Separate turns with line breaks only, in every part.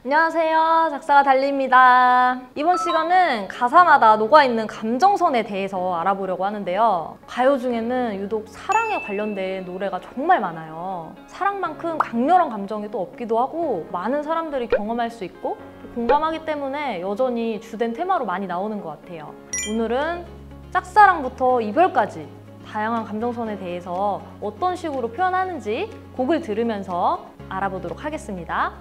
안녕하세요. 작사가 달리입니다. 이번 시간은 가사마다 녹아있는 감정선에 대해서 알아보려고 하는데요. 가요 중에는 유독 사랑에 관련된 노래가 정말 많아요. 사랑만큼 강렬한 감정이 또 없기도 하고 많은 사람들이 경험할 수 있고 공감하기 때문에 여전히 주된 테마로 많이 나오는 것 같아요. 오늘은 짝사랑부터 이별까지 다양한 감정선에 대해서 어떤 식으로 표현하는지 곡을 들으면서 알아보도록 하겠습니다.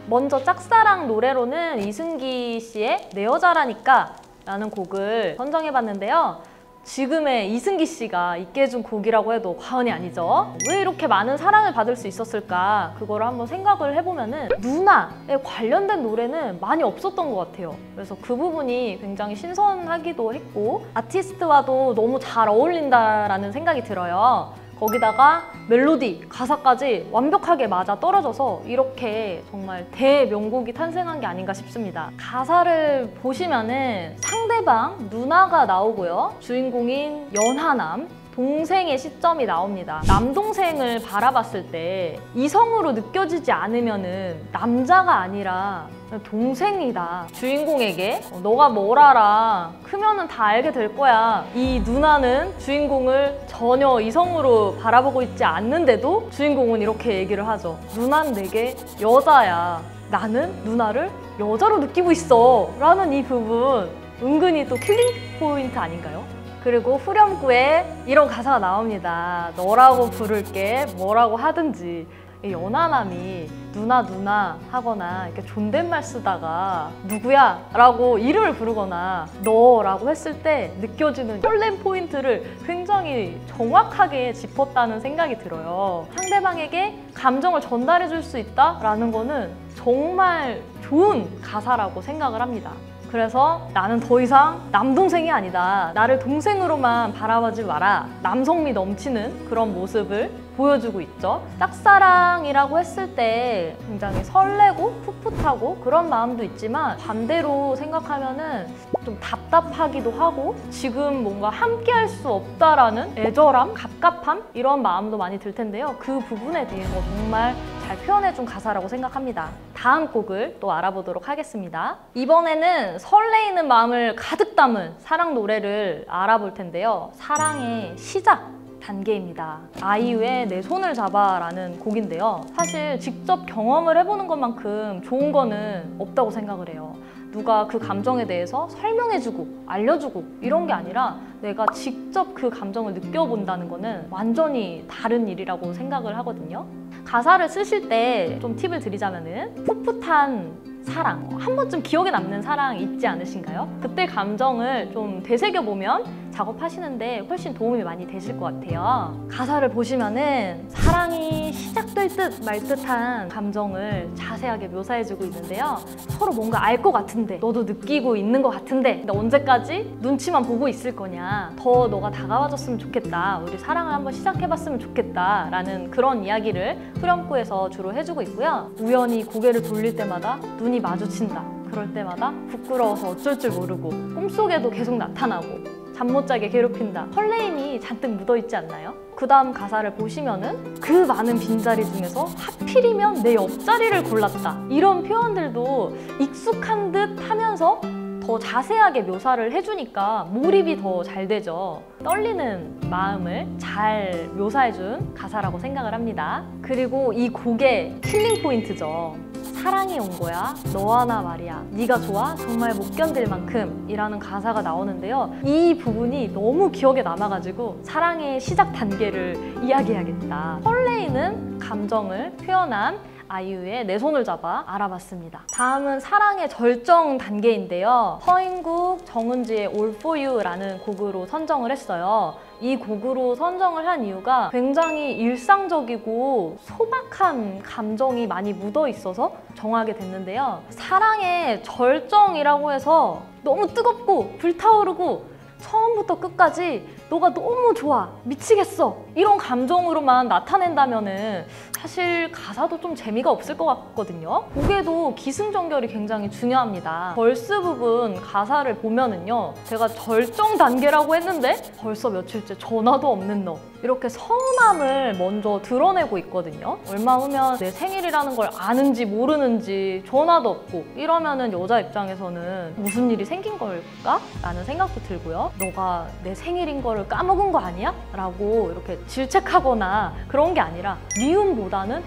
먼저 짝사랑 노래로는 이승기 씨의 내 여자라니까 라는 곡을 선정해봤는데요. 지금의 이승기 씨가 있게 해준 곡이라고 해도 과언이 아니죠. 왜 이렇게 많은 사랑을 받을 수 있었을까? 그거를 한번 생각을 해보면은 누나에 관련된 노래는 많이 없었던 것 같아요. 그래서 그 부분이 굉장히 신선하기도 했고 아티스트와도 너무 잘 어울린다라는 생각이 들어요. 거기다가 멜로디, 가사까지 완벽하게 맞아 떨어져서 이렇게 정말 대명곡이 탄생한 게 아닌가 싶습니다. 가사를 보시면은 상대방 누나가 나오고요. 주인공인 연하남, 동생의 시점이 나옵니다. 남동생을 바라봤을 때 이성으로 느껴지지 않으면은 남자가 아니라 동생이다. 주인공에게 너가 뭘 알아. 크면은 다 알게 될 거야. 이 누나는 주인공을 전혀 이성으로 바라보고 있지 않는데도 주인공은 이렇게 얘기를 하죠. 누난 내게 여자야. 나는 누나를 여자로 느끼고 있어. 라는 이 부분 은근히 또 킬링 포인트 아닌가요? 그리고 후렴구에 이런 가사가 나옵니다. 너라고 부를게 뭐라고 하든지. 연하남이 누나 하거나 이렇게 존댓말 쓰다가 누구야? 라고 이름을 부르거나 너라고 했을 때 느껴지는 설렘 포인트를 굉장히 정확하게 짚었다는 생각이 들어요. 상대방에게 감정을 전달해 줄 수 있다라는 거는 정말 좋은 가사라고 생각을 합니다. 그래서 나는 더 이상 남동생이 아니다. 나를 동생으로만 바라보지 마라. 남성미 넘치는 그런 모습을 보여주고 있죠. 짝사랑이라고 했을 때 굉장히 설레고 풋풋하고 그런 마음도 있지만 반대로 생각하면은 좀 답답하기도 하고 지금 뭔가 함께 할 수 없다라는 애절함, 갑갑함 이런 마음도 많이 들 텐데요. 그 부분에 대해서 정말 잘 표현해준 가사라고 생각합니다. 다음 곡을 또 알아보도록 하겠습니다. 이번에는 설레이는 마음을 가득 담은 사랑 노래를 알아볼 텐데요. 사랑의 시작 단계입니다. 아이유의 내 손을 잡아 라는 곡인데요. 사실 직접 경험을 해보는 것만큼 좋은 거는 없다고 생각을 해요. 누가 그 감정에 대해서 설명해주고 알려주고 이런 게 아니라 내가 직접 그 감정을 느껴본다는 거는 완전히 다른 일이라고 생각을 하거든요. 가사를 쓰실 때 좀 팁을 드리자면은 풋풋한 사랑, 한 번쯤 기억에 남는 사랑 있지 않으신가요? 그때 감정을 좀 되새겨보면 작업하시는데 훨씬 도움이 많이 되실 것 같아요. 가사를 보시면은 사랑이 시작될 듯 말 듯한 감정을 자세하게 묘사해주고 있는데요. 서로 뭔가 알 것 같은데 너도 느끼고 있는 것 같은데 근데 언제까지 눈치만 보고 있을 거냐. 더 너가 다가와줬으면 좋겠다. 우리 사랑을 한번 시작해봤으면 좋겠다 라는 그런 이야기를 후렴구에서 주로 해주고 있고요. 우연히 고개를 돌릴 때마다 눈이 마주친다. 그럴 때마다 부끄러워서 어쩔 줄 모르고 꿈속에도 계속 나타나고 잠 못 자게 괴롭힌다. 설레임이 잔뜩 묻어있지 않나요? 그 다음 가사를 보시면은 그 많은 빈자리 중에서 하필이면 내 옆자리를 골랐다. 이런 표현들도 익숙한 듯 하면서 더 자세하게 묘사를 해주니까 몰입이 더 잘 되죠. 떨리는 마음을 잘 묘사해준 가사라고 생각을 합니다. 그리고 이 곡의 킬링 포인트죠. 사랑이 온 거야 너 하나 말이야 네가 좋아 정말 못 견딜 만큼 이라는 가사가 나오는데요. 이 부분이 너무 기억에 남아가지고 사랑의 시작 단계를 이야기해야겠다. 설레이는 감정을 표현한 아이유의 내 손을 잡아 알아봤습니다. 다음은 사랑의 절정 단계인데요. 서인국, 정은지의 All For You라는 곡으로 선정을 했어요. 이 곡으로 선정을 한 이유가 굉장히 일상적이고 소박한 감정이 많이 묻어 있어서 정하게 됐는데요. 사랑의 절정이라고 해서 너무 뜨겁고 불타오르고 처음부터 끝까지 너가 너무 좋아, 미치겠어, 이런 감정으로만 나타낸다면은 사실 가사도 좀 재미가 없을 것 같거든요. 곡에도 기승전결이 굉장히 중요합니다. 벌스 부분 가사를 보면은요, 제가 절정 단계라고 했는데 벌써 며칠째 전화도 없는 너, 이렇게 서운함을 먼저 드러내고 있거든요. 얼마 후면 내 생일이라는 걸 아는지 모르는지 전화도 없고 이러면은 여자 입장에서는 무슨 일이 생긴 걸까? 라는 생각도 들고요. 너가 내 생일인 거를 까먹은 거 아니야? 라고 이렇게 질책하거나 그런 게 아니라 미움보다는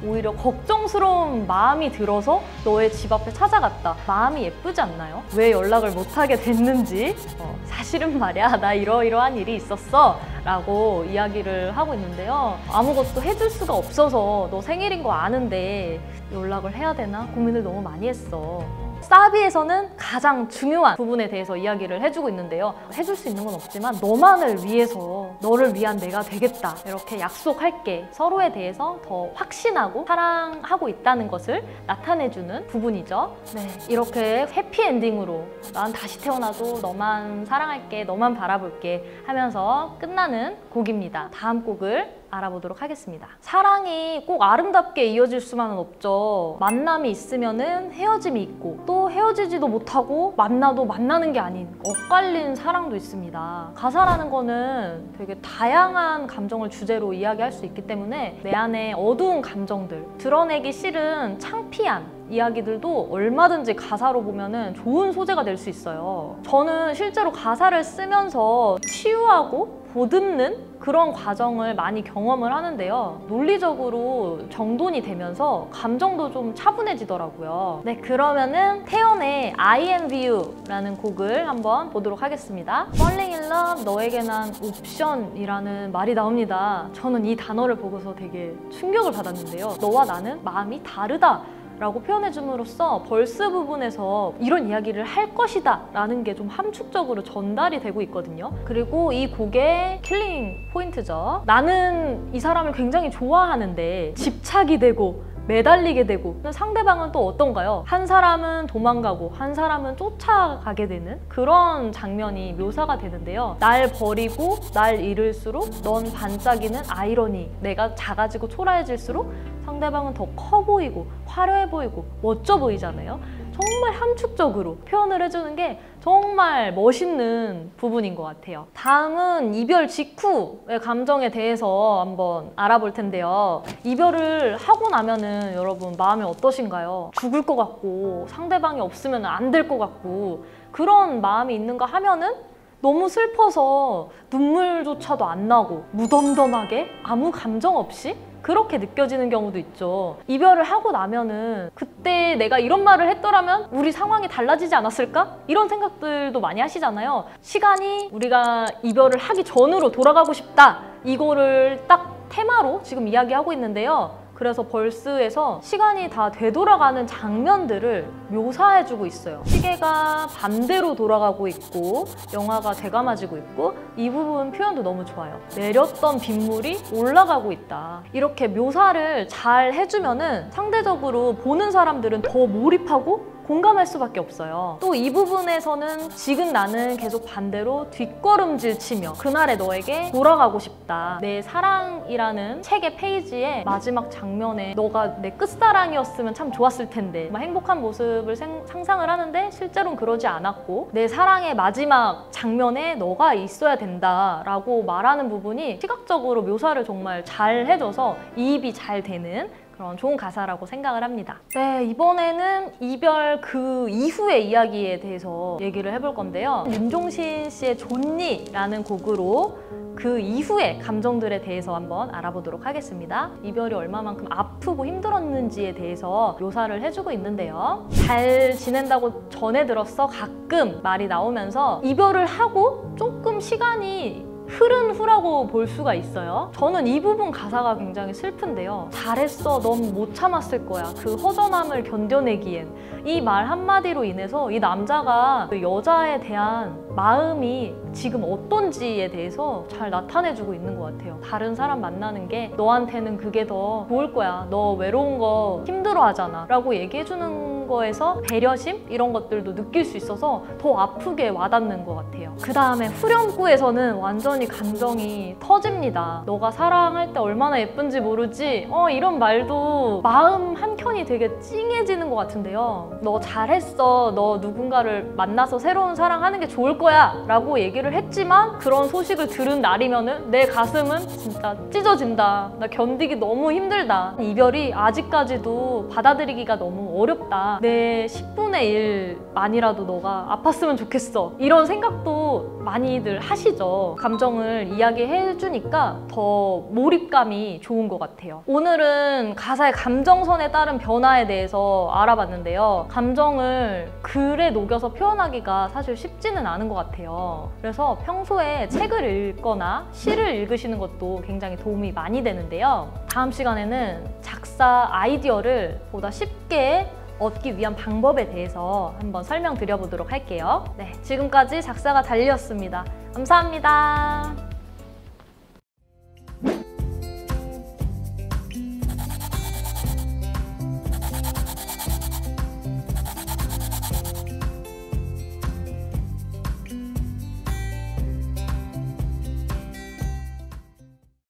오히려 걱정스러운 마음이 들어서 너의 집 앞에 찾아갔다. 마음이 예쁘지 않나요? 왜 연락을 못하게 됐는지, 사실은 말이야, 나 이러이러한 일이 있었어 라고 이야기를 하고 있는데요. 아무것도 해줄 수가 없어서 너 생일인 거 아는데 연락을 해야 되나 고민을 너무 많이 했어. 사비에서는 가장 중요한 부분에 대해서 이야기를 해주고 있는데요. 해줄 수 있는 건 없지만 너만을 위해서 너를 위한 내가 되겠다, 이렇게 약속할게, 서로에 대해서 더 확신하고 사랑하고 있다는 것을 나타내주는 부분이죠. 네, 이렇게 해피엔딩으로 난 다시 태어나도 너만 사랑할게, 너만 바라볼게 하면서 끝나는 곡입니다. 다음 곡을 알아보도록 하겠습니다. 사랑이 꼭 아름답게 이어질 수만은 없죠. 만남이 있으면은 헤어짐이 있고, 또 헤어지지도 못하고 만나도 만나는 게 아닌 엇갈린 사랑도 있습니다. 가사라는 거는 되게 다양한 감정을 주제로 이야기할 수 있기 때문에 내 안에 어두운 감정들, 드러내기 싫은 창피한 이야기들도 얼마든지 가사로 보면은 좋은 소재가 될 수 있어요. 저는 실제로 가사를 쓰면서 치유하고 보듬는 그런 과정을 많이 경험을 하는데요. 논리적으로 정돈이 되면서 감정도 좀 차분해지더라고요. 네, 그러면은 태연의 I Envy You라는 곡을 한번 보도록 하겠습니다. Falling in Love, 너에게 난 옵션이라는 말이 나옵니다. 저는 이 단어를 보고서 되게 충격을 받았는데요. 너와 나는 마음이 다르다 라고 표현해줌으로써 벌스 부분에서 이런 이야기를 할 것이다 라는 게 좀 함축적으로 전달이 되고 있거든요. 그리고 이 곡의 킬링 포인트죠. 나는 이 사람을 굉장히 좋아하는데 집착이 되고 매달리게 되고, 상대방은 또 어떤가요? 한 사람은 도망가고 한 사람은 쫓아가게 되는 그런 장면이 묘사가 되는데요. 날 버리고 날 잃을수록 넌 반짝이는 아이러니, 내가 작아지고 초라해질수록 상대방은 더 커 보이고 화려해 보이고 멋져 보이잖아요. 정말 함축적으로 표현을 해주는 게 정말 멋있는 부분인 것 같아요. 다음은 이별 직후의 감정에 대해서 한번 알아볼 텐데요. 이별을 하고 나면은 여러분 마음이 어떠신가요? 죽을 것 같고 상대방이 없으면 안 될 것 같고 그런 마음이 있는가 하면은 너무 슬퍼서 눈물조차도 안 나고 무덤덤하게 아무 감정 없이 그렇게 느껴지는 경우도 있죠. 이별을 하고 나면은 그때 내가 이런 말을 했더라면 우리 상황이 달라지지 않았을까? 이런 생각들도 많이 하시잖아요. 시간이 우리가 이별을 하기 전으로 돌아가고 싶다, 이거를 딱 테마로 지금 이야기하고 있는데요. 그래서 벌스에서 시간이 다 되돌아가는 장면들을 묘사해주고 있어요. 시계가 반대로 돌아가고 있고 영화가 되감아지고 있고, 이 부분 표현도 너무 좋아요. 내렸던 빗물이 올라가고 있다. 이렇게 묘사를 잘 해주면은 상대적으로 보는 사람들은 더 몰입하고 공감할 수밖에 없어요. 또 이 부분에서는 지금 나는 계속 반대로 뒷걸음질 치며 그날의 너에게 돌아가고 싶다. 내 사랑이라는 책의 페이지에 마지막 장면에 너가 내 끝사랑이었으면 참 좋았을 텐데 막 행복한 모습을 상상을 하는데 실제로는 그러지 않았고, 내 사랑의 마지막 장면에 너가 있어야 된다라고 말하는 부분이 시각적으로 묘사를 정말 잘 해줘서 이입이 잘 되는 그런 좋은 가사라고 생각을 합니다. 네, 이번에는 이별 그 이후의 이야기에 대해서 얘기를 해볼 건데요. 윤종신 씨의 존니라는 곡으로 그 이후의 감정들에 대해서 한번 알아보도록 하겠습니다. 이별이 얼마만큼 아프고 힘들었는지에 대해서 묘사를 해주고 있는데요. 잘 지낸다고 전해 들었어 가끔 말이 나오면서 이별을 하고 조금 시간이 흐른 후라고 볼 수가 있어요. 저는 이 부분 가사가 굉장히 슬픈데요. 잘했어, 넌 못 참았을 거야. 그 허전함을 견뎌내기엔. 이 말 한마디로 인해서 이 남자가 그 여자에 대한 마음이 지금 어떤지에 대해서 잘 나타내주고 있는 것 같아요. 다른 사람 만나는 게 너한테는 그게 더 좋을 거야. 너 외로운 거 힘들어 하잖아 라고 얘기해주는 하는 거에서 배려심? 이런 것들도 느낄 수 있어서 더 아프게 와닿는 것 같아요. 그 다음에 후렴구에서는 완전히 감정이 터집니다. 너가 사랑할 때 얼마나 예쁜지 모르지? 이런 말도 마음 한켠이 되게 찡해지는 것 같은데요. 너 잘했어. 너 누군가를 만나서 새로운 사랑하는 게 좋을 거야 라고 얘기를 했지만 그런 소식을 들은 날이면은 내 가슴은 진짜 찢어진다. 나 견디기 너무 힘들다. 이별이 아직까지도 받아들이기가 너무 어렵다. 내 10분의 1만이라도 너가 아팠으면 좋겠어. 이런 생각도 많이들 하시죠. 감정을 이야기해주니까 더 몰입감이 좋은 것 같아요. 오늘은 가사의 감정선에 따른 변화에 대해서 알아봤는데요. 감정을 글에 녹여서 표현하기가 사실 쉽지는 않은 것 같아요. 그래서 평소에 책을 읽거나 시를 읽으시는 것도 굉장히 도움이 많이 되는데요. 다음 시간에는 작사 아이디어를 보다 쉽게 얻기 위한 방법에 대해서 한번 설명드려 보도록 할게요. 네, 지금까지 작사가 달리였습니다. 감사합니다.